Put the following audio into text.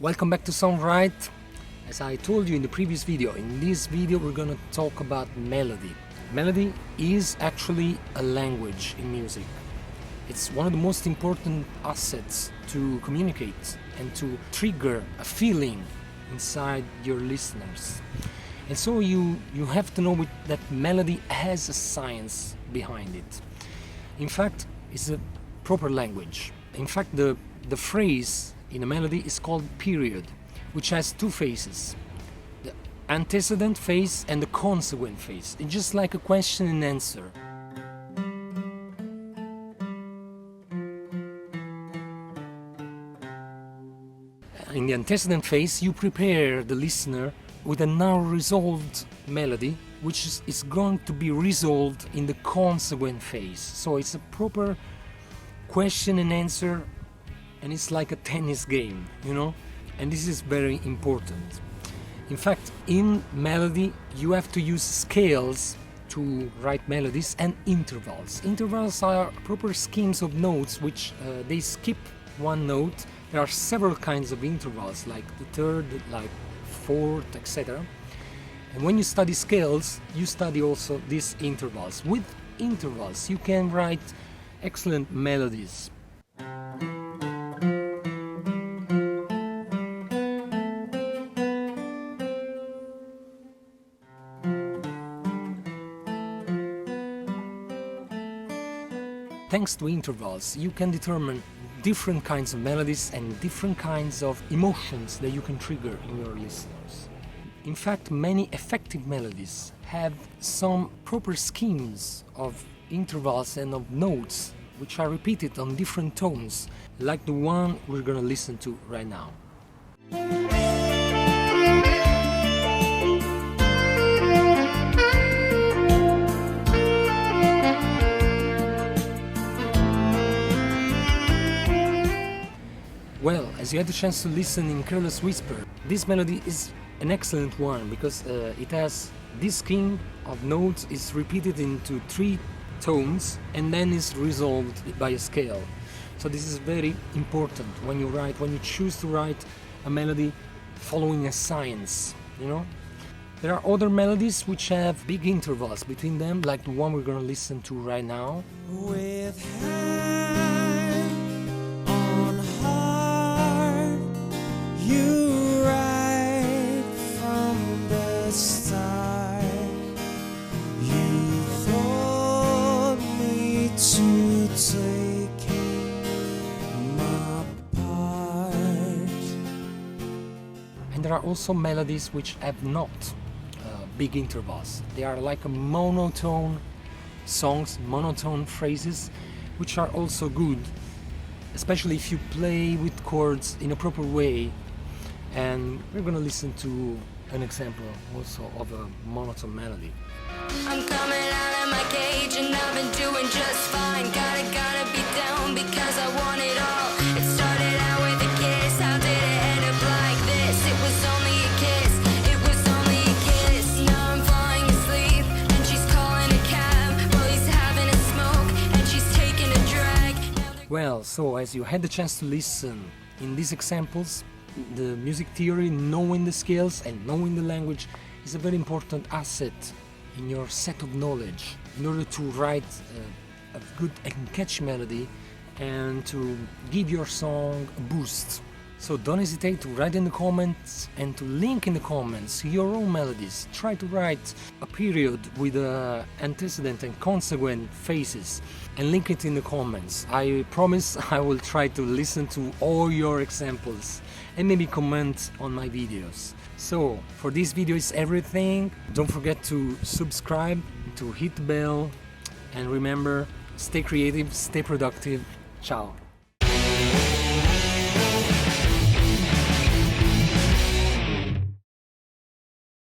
Welcome back to Songwryte. As I told you in the previous video, in this video we're gonna talk about melody. Melody is actually a language in music. It's one of the most important assets to communicate and to trigger a feeling inside your listeners. And so you have to know that melody has a science behind it. In fact, it's a proper language. In fact, the phrase in a melody is called period, which has two phases, the antecedent phase and the consequent phase. It's just like a question and answer. In the antecedent phase, you prepare the listener with a now resolved melody, which is going to be resolved in the consequent phase. So it's a proper question and answer, and it's like a tennis game, you know? And this is very important. In fact, in melody, you have to use scales to write melodies and intervals. Intervals are proper schemes of notes which they skip one note. There are several kinds of intervals, like the third, like fourth, etc. And when you study scales, you study also these intervals. With intervals, you can write excellent melodies. Thanks to intervals, you can determine different kinds of melodies and different kinds of emotions that you can trigger in your listeners. In fact, many effective melodies have some proper schemes of intervals and of notes which are repeated on different tones, like the one we're gonna listen to right now. Well, as you had the chance to listen in Careless Whisper, this melody is an excellent one because it has this scheme of notes is repeated into 3 tones and then is resolved by a scale. So this is very important when you choose to write a melody following a science, you know? There are other melodies which have big intervals between them, like the one we're gonna listen to right now. With you right from the start, you told me to take my part. And there are also melodies which have not big intervals. They are like a monotone songs, monotone phrases, which are also good, especially if you play with chords in a proper way. And we're gonna listen to an example also of a monotone melody. I'm coming out of my cage and I've been doing just fine. Gotta be down because I want it all. It started out with a kiss, how did it end up like this? It was only a kiss, it was only a kiss. Now I'm falling asleep and she's calling a cab. Well, he's having a smoke and she's taking a drag. Well, so as you had the chance to listen in these examples, the music theory, knowing the scales and knowing the language is a very important asset in your set of knowledge in order to write a good and catchy melody and to give your song a boost. So don't hesitate to write in the comments and to link in the comments your own melodies. Try to write a period with antecedent and consequent phases and link it in the comments. I promise I will try to listen to all your examples and maybe comment on my videos. So for this video is everything. Don't forget to subscribe, to hit the bell, and remember, stay creative, stay productive. Ciao.